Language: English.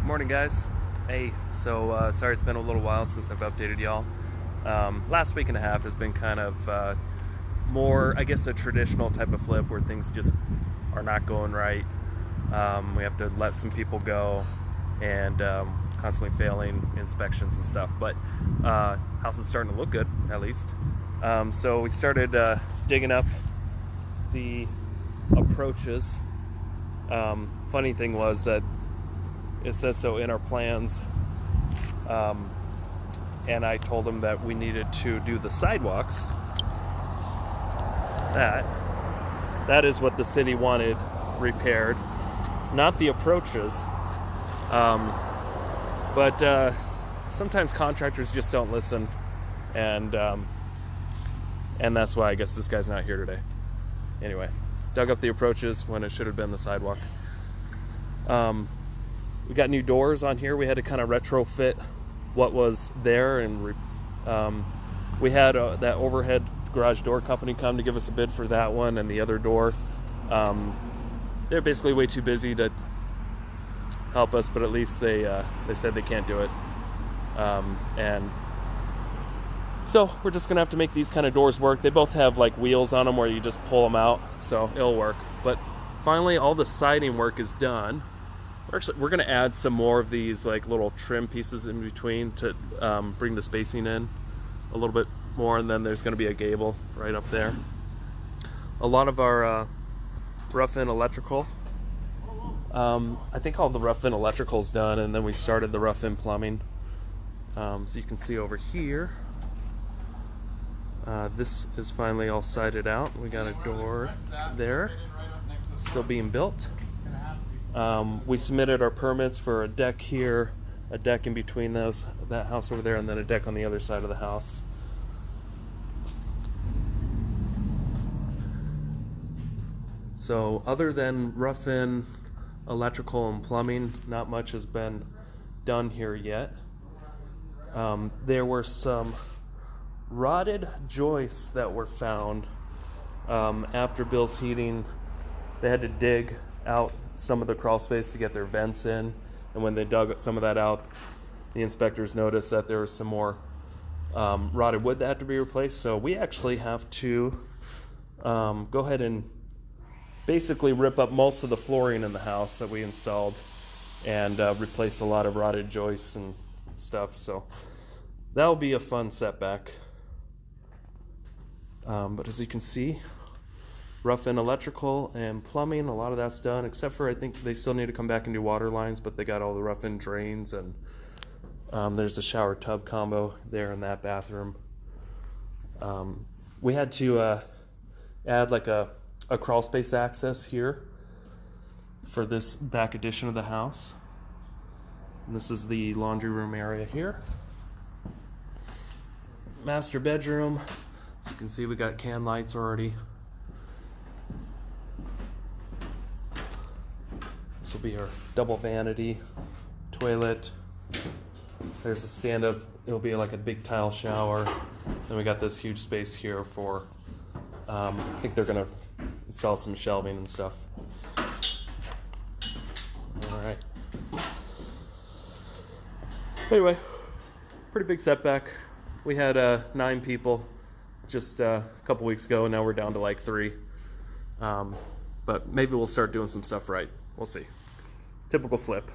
Morning, guys. Hey, so sorry it's been a little while since I've updated y'all. Last week and a half has been kind of more, I guess, a traditional type of flip where things just are not going right. We have to let some people go and constantly failing inspections and stuff. But house is starting to look good, at least. So we started digging up the approaches. Funny thing was that it says so in our plans, and I told them that we needed to do the sidewalks. That is what the city wanted repaired, not the approaches. But sometimes contractors just don't listen, and that's why I guess this guy's not here today. Anyway, dug up the approaches when it should have been the sidewalk. We got new doors on here. We had to kind of retrofit what was there, and we had that overhead garage door company come to give us a bid for that one and the other door. They're basically way too busy to help us, but at least they said they can't do it. And so we're just gonna have to make these kind of doors work. They both have like wheels on them where you just pull them out, so it'll work. But finally, all the siding work is done. We're going to add some more of these like little trim pieces in between to bring the spacing in a little bit more, and then there's going to be a gable right up there. A lot of our rough-in electrical, I think all the rough-in electrical is done, and then we started the rough-in plumbing. So you can see over here, this is finally all sided out. We got a door there, still being built. We submitted our permits for a deck here, a deck in between that house over there, and then a deck on the other side of the house. So other than rough-in electrical and plumbing, not much has been done here yet. There were some rotted joists that were found after Bill's Heating. They had to dig out some of the crawl space to get their vents in, and when they dug some of that out, the inspectors noticed that there was some more rotted wood that had to be replaced. So we actually have to go ahead and basically rip up most of the flooring in the house that we installed and replace a lot of rotted joists and stuff. So that'll be a fun setback. But as you can see, rough-in electrical and plumbing, a lot of that's done, except for I think they still need to come back and do water lines, but they got all the rough-in drains, and there's a shower tub combo there in that bathroom. We had to add like a crawl space access here for this back addition of the house. And this is the laundry room area here. Master bedroom. As you can see, we got can lights already. This will be our double vanity toilet. There's a stand-up, it'll be like a big tile shower. Then we got this huge space here for, I think they're gonna install some shelving and stuff. All right. Anyway, pretty big setback. We had 9 people just a couple weeks ago, and now we're down to like 3. But maybe we'll start doing some stuff right. We'll see. Typical flip.